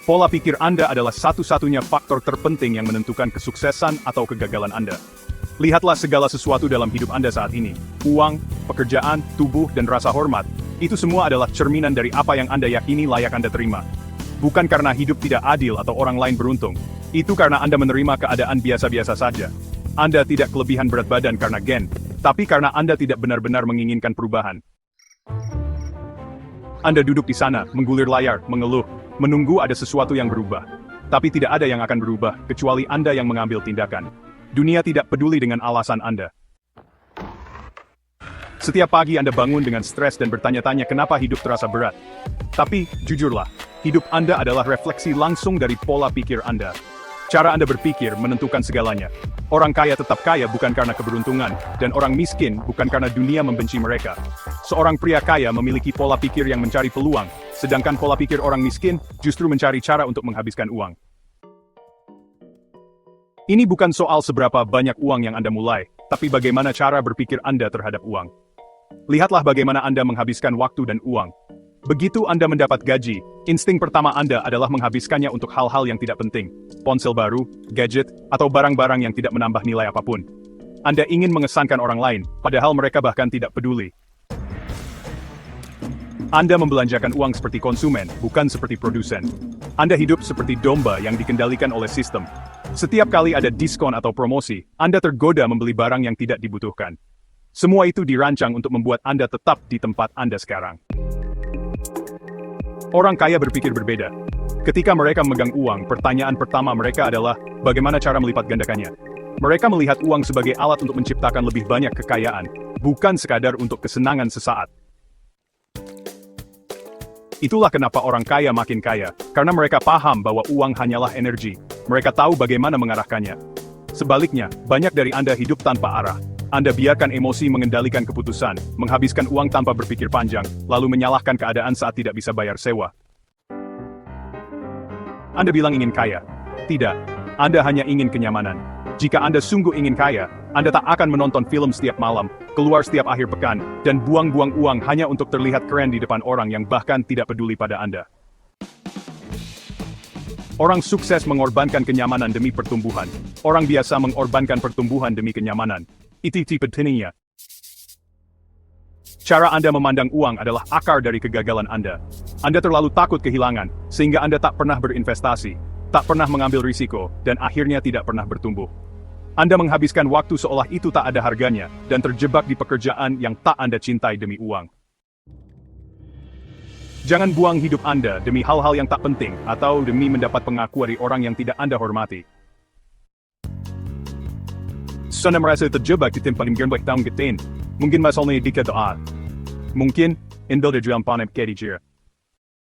Pola pikir Anda adalah satu-satunya faktor terpenting yang menentukan kesuksesan atau kegagalan Anda. Lihatlah segala sesuatu dalam hidup Anda saat ini. Uang, pekerjaan, tubuh, dan rasa hormat. Itu semua adalah cerminan dari apa yang Anda yakini layak Anda terima. Bukan karena hidup tidak adil atau orang lain beruntung. Itu karena Anda menerima keadaan biasa-biasa saja. Anda tidak kelebihan berat badan karena gen, tapi karena Anda tidak benar-benar menginginkan perubahan. Anda duduk di sana, menggulir layar, mengeluh, menunggu ada sesuatu yang berubah. Tapi tidak ada yang akan berubah, kecuali Anda yang mengambil tindakan. Dunia tidak peduli dengan alasan Anda. Setiap pagi Anda bangun dengan stres dan bertanya-tanya kenapa hidup terasa berat. Tapi, jujurlah, hidup Anda adalah refleksi langsung dari pola pikir Anda. Cara Anda berpikir menentukan segalanya. Orang kaya tetap kaya bukan karena keberuntungan, dan orang miskin bukan karena dunia membenci mereka. Seorang pria kaya memiliki pola pikir yang mencari peluang, sedangkan pola pikir orang miskin justru mencari cara untuk menghabiskan uang. Ini bukan soal seberapa banyak uang yang Anda mulai, tapi bagaimana cara berpikir Anda terhadap uang. Lihatlah bagaimana Anda menghabiskan waktu dan uang. Begitu Anda mendapat gaji, insting pertama Anda adalah menghabiskannya untuk hal-hal yang tidak penting. Ponsel baru, gadget, atau barang-barang yang tidak menambah nilai apapun. Anda ingin mengesankan orang lain, padahal mereka bahkan tidak peduli. Anda membelanjakan uang seperti konsumen, bukan seperti produsen. Anda hidup seperti domba yang dikendalikan oleh sistem. Setiap kali ada diskon atau promosi, Anda tergoda membeli barang yang tidak dibutuhkan. Semua itu dirancang untuk membuat Anda tetap di tempat Anda sekarang. Orang kaya berpikir berbeda. Ketika mereka memegang uang, pertanyaan pertama mereka adalah, bagaimana cara melipat gandakannya? Mereka melihat uang sebagai alat untuk menciptakan lebih banyak kekayaan, bukan sekadar untuk kesenangan sesaat. Itulah kenapa orang kaya makin kaya, karena mereka paham bahwa uang hanyalah energi. Mereka tahu bagaimana mengarahkannya. Sebaliknya, banyak dari Anda hidup tanpa arah. Anda biarkan emosi mengendalikan keputusan, menghabiskan uang tanpa berpikir panjang, lalu menyalahkan keadaan saat tidak bisa bayar sewa. Anda bilang ingin kaya. Tidak, Anda hanya ingin kenyamanan. Jika Anda sungguh ingin kaya, Anda tak akan menonton film setiap malam, keluar setiap akhir pekan, dan buang-buang uang hanya untuk terlihat keren di depan orang yang bahkan tidak peduli pada Anda. Orang sukses mengorbankan kenyamanan demi pertumbuhan. Orang biasa mengorbankan pertumbuhan demi kenyamanan. Itu tipe pentingnya. Cara Anda memandang uang adalah akar dari kegagalan Anda. Anda terlalu takut kehilangan, sehingga Anda tak pernah berinvestasi, tak pernah mengambil risiko, dan akhirnya tidak pernah bertumbuh. Anda menghabiskan waktu seolah itu tak ada harganya, dan terjebak di pekerjaan yang tak Anda cintai demi uang. Jangan buang hidup Anda demi hal-hal yang tak penting, atau demi mendapat pengakuan dari orang yang tidak Anda hormati. Anda merasa terjebak di tempat yang berbaik tahun ketain. Mungkin masalahnya dikit doa. Mungkin, indel dalam panep kedijir.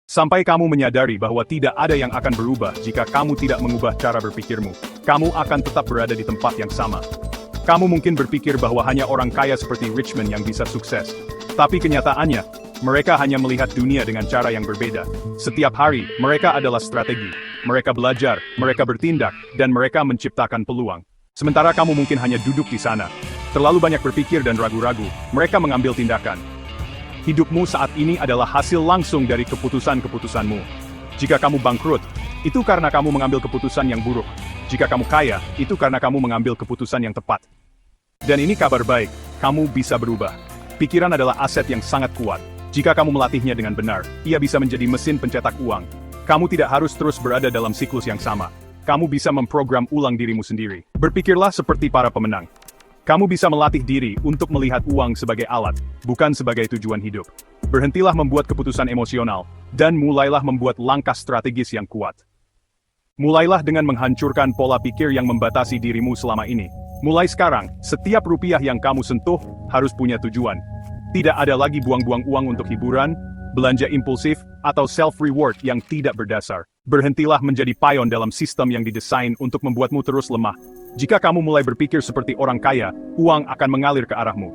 Sampai kamu menyadari bahwa tidak ada yang akan berubah jika kamu tidak mengubah cara berpikirmu. Kamu akan tetap berada di tempat yang sama. Kamu mungkin berpikir bahwa hanya orang kaya seperti Richmond yang bisa sukses. Tapi kenyataannya, mereka hanya melihat dunia dengan cara yang berbeda. Setiap hari, mereka adalah strategi. Mereka belajar, mereka bertindak, dan mereka menciptakan peluang. Sementara kamu mungkin hanya duduk di sana. Terlalu banyak berpikir dan ragu-ragu, mereka mengambil tindakan. Hidupmu saat ini adalah hasil langsung dari keputusan-keputusanmu. Jika kamu bangkrut, itu karena kamu mengambil keputusan yang buruk. Jika kamu kaya, itu karena kamu mengambil keputusan yang tepat. Dan ini kabar baik, kamu bisa berubah. Pikiran adalah aset yang sangat kuat. Jika kamu melatihnya dengan benar, ia bisa menjadi mesin pencetak uang. Kamu tidak harus terus berada dalam siklus yang sama. Kamu bisa memprogram ulang dirimu sendiri. Berpikirlah seperti para pemenang. Kamu bisa melatih diri untuk melihat uang sebagai alat, bukan sebagai tujuan hidup. Berhentilah membuat keputusan emosional, dan mulailah membuat langkah strategis yang kuat. Mulailah dengan menghancurkan pola pikir yang membatasi dirimu selama ini. Mulai sekarang, setiap rupiah yang kamu sentuh harus punya tujuan. Tidak ada lagi buang-buang uang untuk hiburan, belanja impulsif, atau self-reward yang tidak berdasar. Berhentilah menjadi payon dalam sistem yang didesain untuk membuatmu terus lemah. Jika kamu mulai berpikir seperti orang kaya, uang akan mengalir ke arahmu.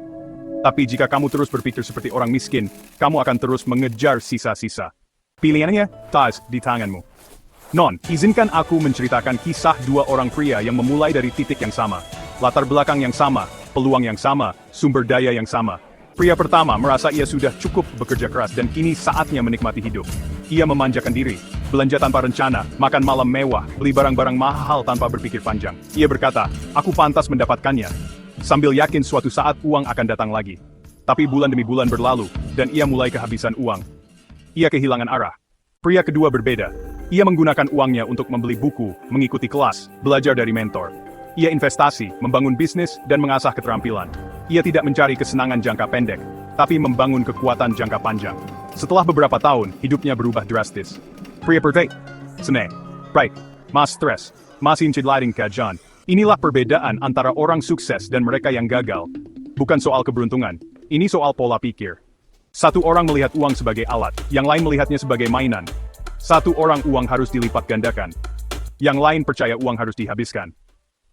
Tapi jika kamu terus berpikir seperti orang miskin, kamu akan terus mengejar sisa-sisa. Pilihannya, tas di tanganmu. Non, izinkan aku menceritakan kisah dua orang pria yang memulai dari titik yang sama. Latar belakang yang sama, peluang yang sama, sumber daya yang sama. Pria pertama merasa ia sudah cukup bekerja keras dan kini saatnya menikmati hidup. Ia memanjakan diri. belanja tanpa rencana, makan malam mewah, beli barang-barang mahal tanpa berpikir panjang. Ia berkata, aku pantas mendapatkannya, sambil yakin suatu saat uang akan datang lagi. Tapi bulan demi bulan berlalu, dan ia mulai kehabisan uang. Ia kehilangan arah. Pria kedua berbeda. Ia menggunakan uangnya untuk membeli buku, mengikuti kelas, belajar dari mentor. Ia investasi, membangun bisnis, dan mengasah keterampilan. Ia tidak mencari kesenangan jangka pendek, tapi membangun kekuatan jangka panjang. Setelah beberapa tahun, hidupnya berubah drastis. Pria pertama, senang, baik, mas stres, masih cidlading kajan. Inilah perbedaan antara orang sukses dan mereka yang gagal. Bukan soal keberuntungan, ini soal pola pikir. Satu orang melihat uang sebagai alat, yang lain melihatnya sebagai mainan. Satu orang uang harus dilipat gandakan. Yang lain percaya uang harus dihabiskan.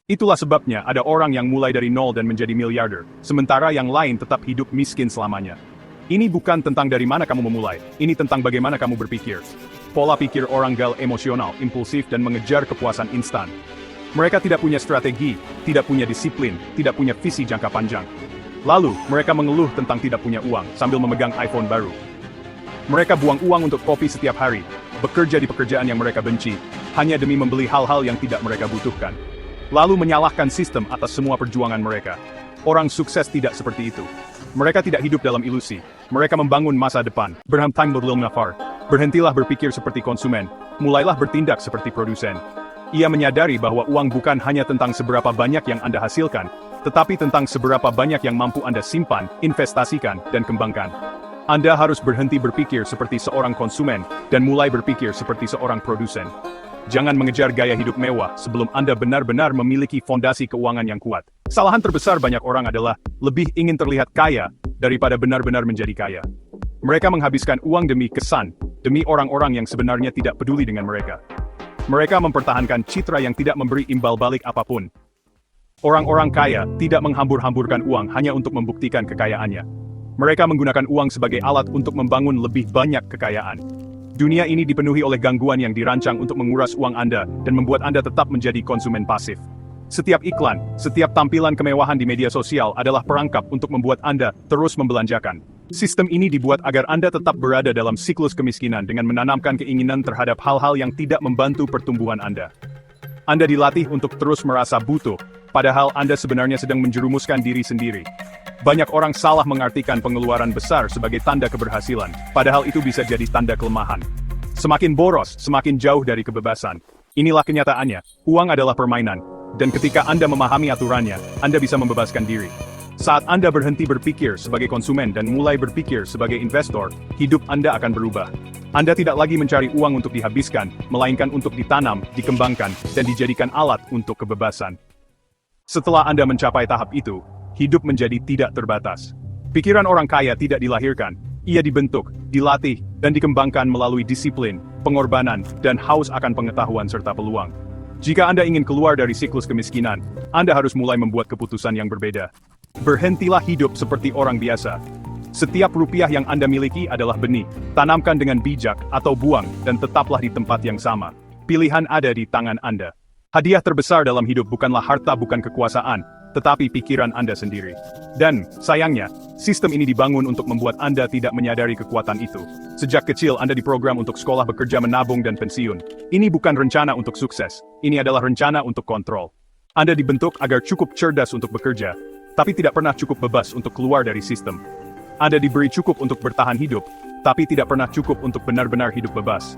Itulah sebabnya ada orang yang mulai dari nol dan menjadi miliarder, sementara yang lain tetap hidup miskin selamanya. Ini bukan tentang dari mana kamu memulai, ini tentang bagaimana kamu berpikir. Pola pikir orang gagal emosional, impulsif dan mengejar kepuasan instan. Mereka tidak punya strategi, tidak punya disiplin, tidak punya visi jangka panjang. Lalu, mereka mengeluh tentang tidak punya uang sambil memegang iPhone baru. Mereka buang uang untuk kopi setiap hari, bekerja di pekerjaan yang mereka benci, hanya demi membeli hal-hal yang tidak mereka butuhkan. Lalu menyalahkan sistem atas semua perjuangan mereka. Orang sukses tidak seperti itu. Mereka tidak hidup dalam ilusi. Mereka membangun masa depan. Berhentilah berpikir seperti konsumen. Mulailah bertindak seperti produsen. Ia menyadari bahwa uang bukan hanya tentang seberapa banyak yang Anda hasilkan, tetapi tentang seberapa banyak yang mampu Anda simpan, investasikan, dan kembangkan. Anda harus berhenti berpikir seperti seorang konsumen, dan mulai berpikir seperti seorang produsen. Jangan mengejar gaya hidup mewah sebelum Anda benar-benar memiliki fondasi keuangan yang kuat. Kesalahan terbesar banyak orang adalah lebih ingin terlihat kaya daripada benar-benar menjadi kaya. Mereka menghabiskan uang demi kesan, demi orang-orang yang sebenarnya tidak peduli dengan mereka. Mereka mempertahankan citra yang tidak memberi imbal balik apapun. Orang-orang kaya tidak menghambur-hamburkan uang hanya untuk membuktikan kekayaannya. Mereka menggunakan uang sebagai alat untuk membangun lebih banyak kekayaan. Dunia ini dipenuhi oleh gangguan yang dirancang untuk menguras uang Anda dan membuat Anda tetap menjadi konsumen pasif. Setiap iklan, setiap tampilan kemewahan di media sosial adalah perangkap untuk membuat Anda terus membelanjakan. Sistem ini dibuat agar Anda tetap berada dalam siklus kemiskinan dengan menanamkan keinginan terhadap hal-hal yang tidak membantu pertumbuhan Anda. Anda dilatih untuk terus merasa butuh, padahal Anda sebenarnya sedang menjerumuskan diri sendiri. Banyak orang salah mengartikan pengeluaran besar sebagai tanda keberhasilan, padahal itu bisa jadi tanda kelemahan. Semakin boros, semakin jauh dari kebebasan. Inilah kenyataannya, uang adalah permainan, dan ketika Anda memahami aturannya, Anda bisa membebaskan diri. Saat Anda berhenti berpikir sebagai konsumen dan mulai berpikir sebagai investor, hidup Anda akan berubah. Anda tidak lagi mencari uang untuk dihabiskan, melainkan untuk ditanam, dikembangkan, dan dijadikan alat untuk kebebasan. Setelah Anda mencapai tahap itu, hidup menjadi tidak terbatas. Pikiran orang kaya tidak dilahirkan, ia dibentuk, dilatih, dan dikembangkan melalui disiplin, pengorbanan, dan haus akan pengetahuan serta peluang. Jika Anda ingin keluar dari siklus kemiskinan, Anda harus mulai membuat keputusan yang berbeda. Berhentilah hidup seperti orang biasa. Setiap rupiah yang Anda miliki adalah benih, tanamkan dengan bijak atau buang, dan tetaplah di tempat yang sama. Pilihan ada di tangan Anda. Hadiah terbesar dalam hidup bukanlah harta, bukan kekuasaan, tetapi pikiran Anda sendiri. Dan, sayangnya, sistem ini dibangun untuk membuat Anda tidak menyadari kekuatan itu. Sejak kecil Anda diprogram untuk sekolah, bekerja, menabung, dan pensiun. Ini bukan rencana untuk sukses, ini adalah rencana untuk kontrol. Anda dibentuk agar cukup cerdas untuk bekerja, tapi tidak pernah cukup bebas untuk keluar dari sistem. Anda diberi cukup untuk bertahan hidup, tapi tidak pernah cukup untuk benar-benar hidup bebas.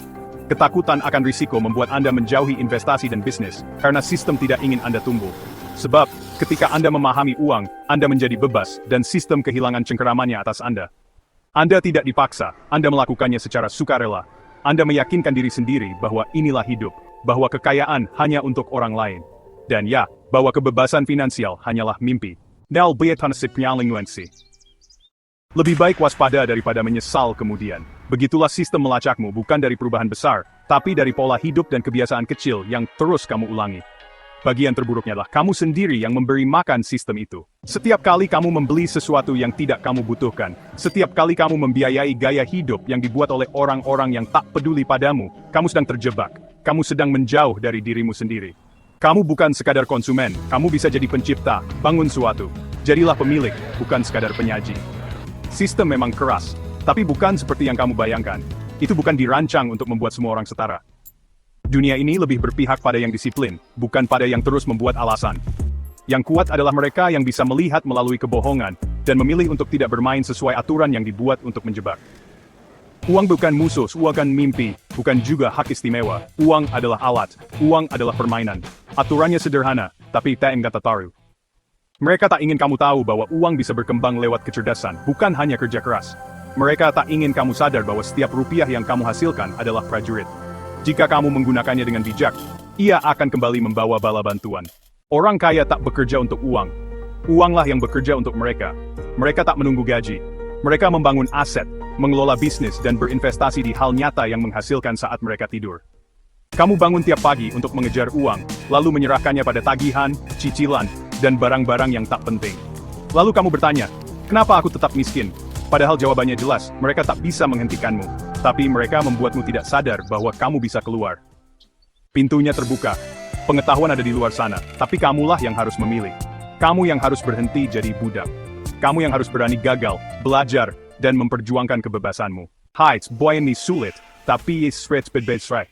Ketakutan akan risiko membuat Anda menjauhi investasi dan bisnis, karena sistem tidak ingin Anda tumbuh. Sebab, ketika Anda memahami uang, Anda menjadi bebas, dan sistem kehilangan cengkeramannya atas Anda. Anda tidak dipaksa, Anda melakukannya secara sukarela. Anda meyakinkan diri sendiri bahwa inilah hidup, bahwa kekayaan hanya untuk orang lain. Dan ya, bahwa kebebasan finansial hanyalah mimpi. Lebih baik waspada daripada menyesal kemudian. Begitulah sistem melacakmu bukan dari perubahan besar, tapi dari pola hidup dan kebiasaan kecil yang terus kamu ulangi. Bagian terburuknya adalah kamu sendiri yang memberi makan sistem itu. Setiap kali kamu membeli sesuatu yang tidak kamu butuhkan, setiap kali kamu membiayai gaya hidup yang dibuat oleh orang-orang yang tak peduli padamu, kamu sedang terjebak. Kamu sedang menjauh dari dirimu sendiri. Kamu bukan sekadar konsumen, kamu bisa jadi pencipta, bangun suatu. Jadilah pemilik, bukan sekadar penyaji. Sistem memang keras, tapi bukan seperti yang kamu bayangkan. Itu bukan dirancang untuk membuat semua orang setara. Dunia ini lebih berpihak pada yang disiplin, bukan pada yang terus membuat alasan. Yang kuat adalah mereka yang bisa melihat melalui kebohongan, dan memilih untuk tidak bermain sesuai aturan yang dibuat untuk menjebak. Uang bukan musuh, uang bukan mimpi, bukan juga hak istimewa. Uang adalah alat, uang adalah permainan. Aturannya sederhana, tapi tak enggak tahu. Mereka tak ingin kamu tahu bahwa uang bisa berkembang lewat kecerdasan, bukan hanya kerja keras. Mereka tak ingin kamu sadar bahwa setiap rupiah yang kamu hasilkan adalah prajurit. Jika kamu menggunakannya dengan bijak, ia akan kembali membawa bala bantuan. Orang kaya tak bekerja untuk uang. Uanglah yang bekerja untuk mereka. Mereka tak menunggu gaji. Mereka membangun aset, mengelola bisnis dan berinvestasi di hal nyata yang menghasilkan saat mereka tidur. Kamu bangun tiap pagi untuk mengejar uang, lalu menyerahkannya pada tagihan, cicilan, dan barang-barang yang tak penting. Lalu kamu bertanya, kenapa aku tetap miskin? Padahal jawabannya jelas, mereka tak bisa menghentikanmu. Tapi mereka membuatmu tidak sadar bahwa kamu bisa keluar. Pintunya terbuka. Pengetahuan ada di luar sana, tapi kamulah yang harus memilih. Kamu yang harus berhenti jadi budak. Kamu yang harus berani gagal, belajar, dan memperjuangkan kebebasanmu. Heights, boy ini sulit, tapi straight bedbedstrike.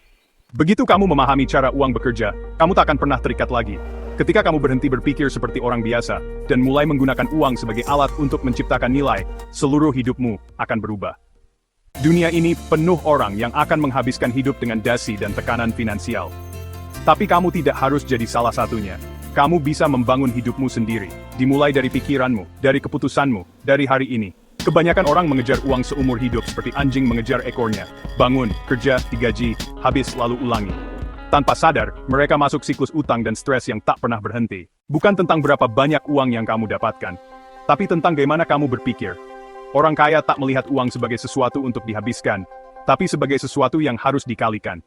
Begitu kamu memahami cara uang bekerja, kamu tak akan pernah terikat lagi. Ketika kamu berhenti berpikir seperti orang biasa, dan mulai menggunakan uang sebagai alat untuk menciptakan nilai, seluruh hidupmu akan berubah. Dunia ini penuh orang yang akan menghabiskan hidup dengan dasi dan tekanan finansial. Tapi kamu tidak harus jadi salah satunya. Kamu bisa membangun hidupmu sendiri, dimulai dari pikiranmu, dari keputusanmu, dari hari ini. Kebanyakan orang mengejar uang seumur hidup seperti anjing mengejar ekornya. Bangun, kerja, digaji, habis lalu ulangi. Tanpa sadar, mereka masuk siklus utang dan stres yang tak pernah berhenti. Bukan tentang berapa banyak uang yang kamu dapatkan, tapi tentang bagaimana kamu berpikir. Orang kaya tak melihat uang sebagai sesuatu untuk dihabiskan, tapi sebagai sesuatu yang harus dikalikan.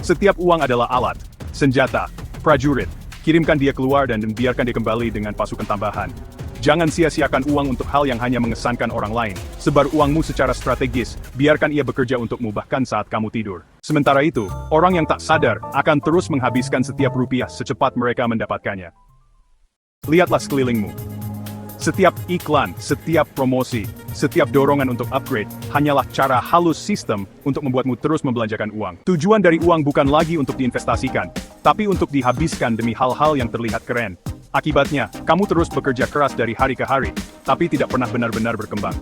Setiap uang adalah alat, senjata, prajurit. Kirimkan dia keluar dan biarkan dia kembali dengan pasukan tambahan. Jangan sia-siakan uang untuk hal yang hanya mengesankan orang lain. Sebar uangmu secara strategis, biarkan ia bekerja untukmu bahkan saat kamu tidur. Sementara itu, orang yang tak sadar akan terus menghabiskan setiap rupiah secepat mereka mendapatkannya. Lihatlah sekelilingmu. Setiap iklan, setiap promosi, setiap dorongan untuk upgrade, hanyalah cara halus sistem untuk membuatmu terus membelanjakan uang. Tujuan dari uang bukan lagi untuk diinvestasikan, tapi untuk dihabiskan demi hal-hal yang terlihat keren. Akibatnya, kamu terus bekerja keras dari hari ke hari, tapi tidak pernah benar-benar berkembang.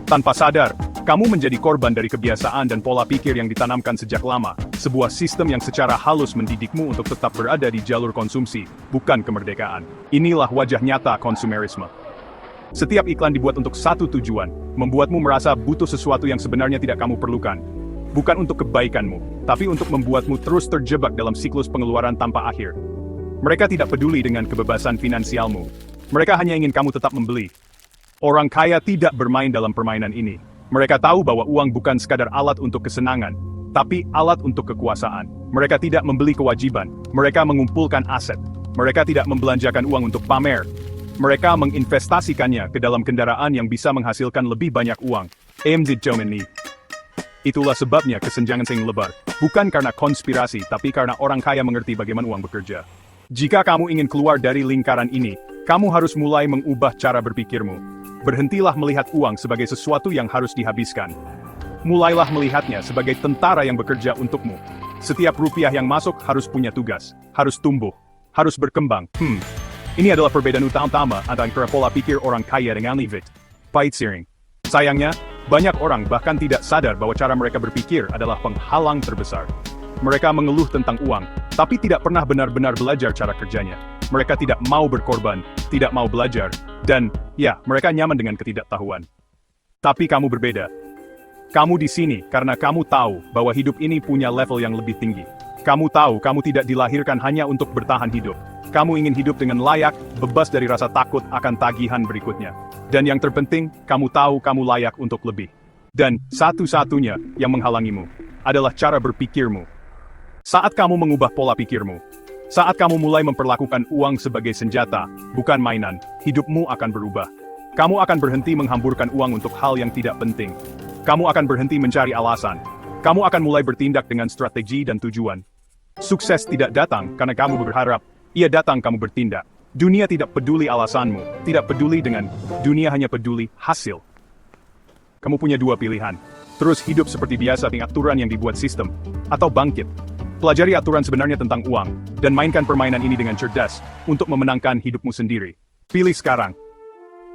Tanpa sadar, kamu menjadi korban dari kebiasaan dan pola pikir yang ditanamkan sejak lama, sebuah sistem yang secara halus mendidikmu untuk tetap berada di jalur konsumsi, bukan kemerdekaan. Inilah wajah nyata konsumerisme. Setiap iklan dibuat untuk satu tujuan, membuatmu merasa butuh sesuatu yang sebenarnya tidak kamu perlukan. Bukan untuk kebaikanmu, tapi untuk membuatmu terus terjebak dalam siklus pengeluaran tanpa akhir. Mereka tidak peduli dengan kebebasan finansialmu. Mereka hanya ingin kamu tetap membeli. Orang kaya tidak bermain dalam permainan ini. Mereka tahu bahwa uang bukan sekadar alat untuk kesenangan, tapi alat untuk kekuasaan. Mereka tidak membeli kewajiban. Mereka mengumpulkan aset. Mereka tidak membelanjakan uang untuk pamer. Mereka menginvestasikannya ke dalam kendaraan yang bisa menghasilkan lebih banyak uang. Itulah sebabnya kesenjangan sing lebar. Bukan karena konspirasi, tapi karena orang kaya mengerti bagaimana uang bekerja. Jika kamu ingin keluar dari lingkaran ini, kamu harus mulai mengubah cara berpikirmu. Berhentilah melihat uang sebagai sesuatu yang harus dihabiskan. Mulailah melihatnya sebagai tentara yang bekerja untukmu. Setiap rupiah yang masuk harus punya tugas, harus tumbuh, harus berkembang. Ini adalah perbedaan utama antara pola pikir orang kaya dengan Levitt. Pahit siring. Sayangnya, banyak orang bahkan tidak sadar bahwa cara mereka berpikir adalah penghalang terbesar. Mereka mengeluh tentang uang, tapi tidak pernah benar-benar belajar cara kerjanya. Mereka tidak mau berkorban, tidak mau belajar, dan, ya, mereka nyaman dengan ketidaktahuan. Tapi kamu berbeda. Kamu di sini karena kamu tahu bahwa hidup ini punya level yang lebih tinggi. Kamu tahu kamu tidak dilahirkan hanya untuk bertahan hidup. Kamu ingin hidup dengan layak, bebas dari rasa takut akan tagihan berikutnya. Dan yang terpenting, kamu tahu kamu layak untuk lebih. Dan satu-satunya yang menghalangimu adalah cara berpikirmu. Saat kamu mengubah pola pikirmu, saat kamu mulai memperlakukan uang sebagai senjata, bukan mainan, hidupmu akan berubah. Kamu akan berhenti menghamburkan uang untuk hal yang tidak penting. Kamu akan berhenti mencari alasan. Kamu akan mulai bertindak dengan strategi dan tujuan. Sukses tidak datang karena kamu berharap. Ia datang kamu bertindak. Dunia tidak peduli alasanmu, tidak peduli dengan, dunia hanya peduli hasil. Kamu punya dua pilihan. Terus hidup seperti biasa dengan aturan yang dibuat sistem, atau bangkit. Pelajari aturan sebenarnya tentang uang, dan mainkan permainan ini dengan cerdas, untuk memenangkan hidupmu sendiri. Pilih sekarang.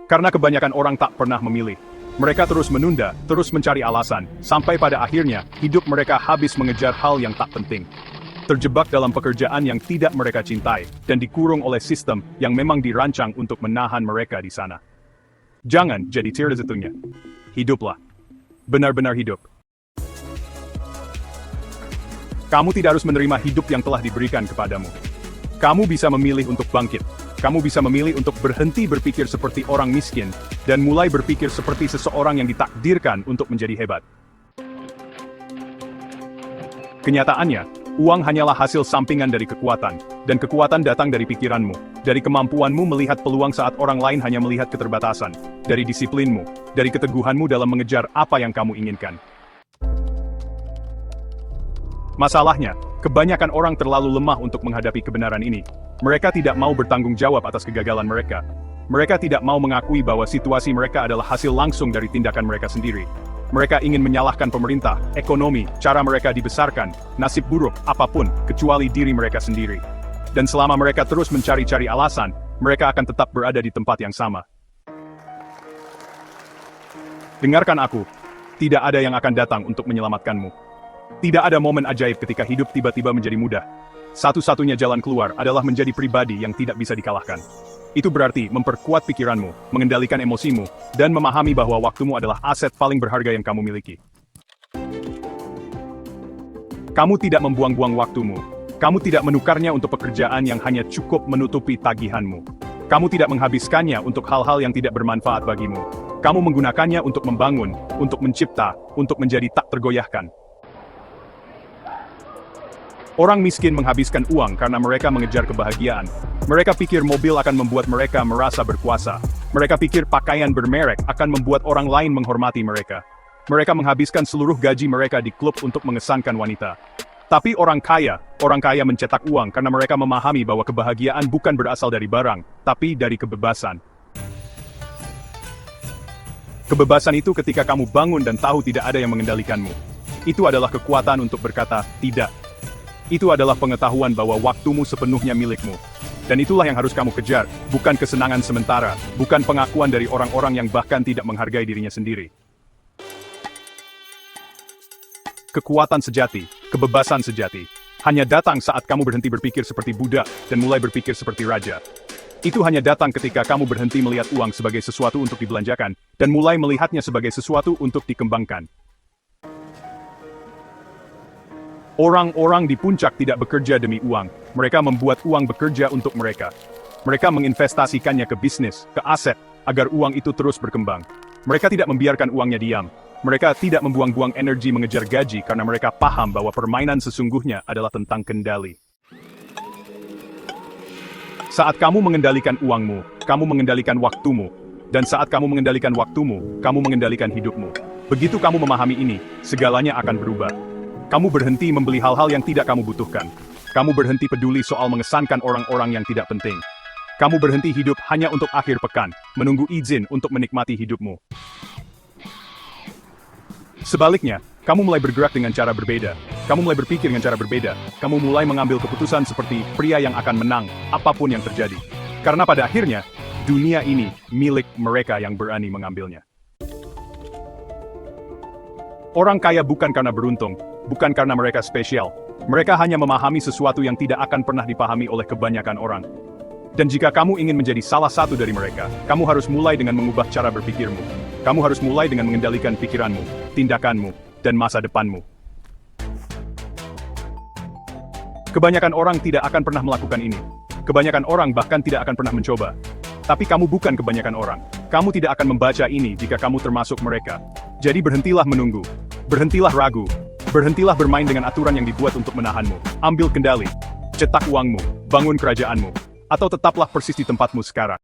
Karena kebanyakan orang tak pernah memilih. Mereka terus menunda, terus mencari alasan, sampai pada akhirnya, hidup mereka habis mengejar hal yang tak penting. Terjebak dalam pekerjaan yang tidak mereka cintai, dan dikurung oleh sistem yang memang dirancang untuk menahan mereka di sana. Jangan jadi tirezitunya. Hiduplah. Benar-benar hidup. Kamu tidak harus menerima hidup yang telah diberikan kepadamu. Kamu bisa memilih untuk bangkit. Kamu bisa memilih untuk berhenti berpikir seperti orang miskin, dan mulai berpikir seperti seseorang yang ditakdirkan untuk menjadi hebat. Kenyataannya, uang hanyalah hasil sampingan dari kekuatan, dan kekuatan datang dari pikiranmu, dari kemampuanmu melihat peluang saat orang lain hanya melihat keterbatasan, dari disiplinmu, dari keteguhanmu dalam mengejar apa yang kamu inginkan. Masalahnya, kebanyakan orang terlalu lemah untuk menghadapi kebenaran ini. Mereka tidak mau bertanggung jawab atas kegagalan mereka. Mereka tidak mau mengakui bahwa situasi mereka adalah hasil langsung dari tindakan mereka sendiri. Mereka ingin menyalahkan pemerintah, ekonomi, cara mereka dibesarkan, nasib buruk, apapun, kecuali diri mereka sendiri. Dan selama mereka terus mencari-cari alasan, mereka akan tetap berada di tempat yang sama. Dengarkan aku, tidak ada yang akan datang untuk menyelamatkanmu. Tidak ada momen ajaib ketika hidup tiba-tiba menjadi mudah. Satu-satunya jalan keluar adalah menjadi pribadi yang tidak bisa dikalahkan. Itu berarti memperkuat pikiranmu, mengendalikan emosimu, dan memahami bahwa waktumu adalah aset paling berharga yang kamu miliki. Kamu tidak membuang-buang waktumu. Kamu tidak menukarnya untuk pekerjaan yang hanya cukup menutupi tagihanmu. Kamu tidak menghabiskannya untuk hal-hal yang tidak bermanfaat bagimu. Kamu menggunakannya untuk membangun, untuk mencipta, untuk menjadi tak tergoyahkan. Orang miskin menghabiskan uang karena mereka mengejar kebahagiaan. Mereka pikir mobil akan membuat mereka merasa berkuasa. Mereka pikir pakaian bermerek akan membuat orang lain menghormati mereka. Mereka menghabiskan seluruh gaji mereka di klub untuk mengesankan wanita. Tapi orang kaya mencetak uang karena mereka memahami bahwa kebahagiaan bukan berasal dari barang, tapi dari kebebasan. Kebebasan itu ketika kamu bangun dan tahu tidak ada yang mengendalikanmu. Itu adalah kekuatan untuk berkata, tidak. Itu adalah pengetahuan bahwa waktumu sepenuhnya milikmu. Dan itulah yang harus kamu kejar, bukan kesenangan sementara, bukan pengakuan dari orang-orang yang bahkan tidak menghargai dirinya sendiri. Kekuatan sejati, kebebasan sejati, hanya datang saat kamu berhenti berpikir seperti budak dan mulai berpikir seperti raja. Itu hanya datang ketika kamu berhenti melihat uang sebagai sesuatu untuk dibelanjakan, dan mulai melihatnya sebagai sesuatu untuk dikembangkan. Orang-orang di puncak tidak bekerja demi uang, mereka membuat uang bekerja untuk mereka. Mereka menginvestasikannya ke bisnis, ke aset, agar uang itu terus berkembang. Mereka tidak membiarkan uangnya diam. Mereka tidak membuang-buang energi mengejar gaji karena mereka paham bahwa permainan sesungguhnya adalah tentang kendali. Saat kamu mengendalikan uangmu, kamu mengendalikan waktumu. Dan saat kamu mengendalikan waktumu, kamu mengendalikan hidupmu. Begitu kamu memahami ini, segalanya akan berubah. Kamu berhenti membeli hal-hal yang tidak kamu butuhkan. Kamu berhenti peduli soal mengesankan orang-orang yang tidak penting. Kamu berhenti hidup hanya untuk akhir pekan, menunggu izin untuk menikmati hidupmu. Sebaliknya, kamu mulai bergerak dengan cara berbeda. Kamu mulai berpikir dengan cara berbeda. Kamu mulai mengambil keputusan seperti pria yang akan menang, apapun yang terjadi. Karena pada akhirnya, dunia ini milik mereka yang berani mengambilnya. Orang kaya bukan karena beruntung, bukan karena mereka spesial. Mereka hanya memahami sesuatu yang tidak akan pernah dipahami oleh kebanyakan orang. Dan jika kamu ingin menjadi salah satu dari mereka, kamu harus mulai dengan mengubah cara berpikirmu. Kamu harus mulai dengan mengendalikan pikiranmu, tindakanmu, dan masa depanmu. Kebanyakan orang tidak akan pernah melakukan ini. Kebanyakan orang bahkan tidak akan pernah mencoba. Tapi kamu bukan kebanyakan orang. Kamu tidak akan membaca ini jika kamu termasuk mereka. Jadi berhentilah menunggu. Berhentilah ragu. Berhentilah bermain dengan aturan yang dibuat untuk menahanmu. Ambil kendali. Cetak uangmu. Bangun kerajaanmu. Atau tetaplah persis di tempatmu sekarang.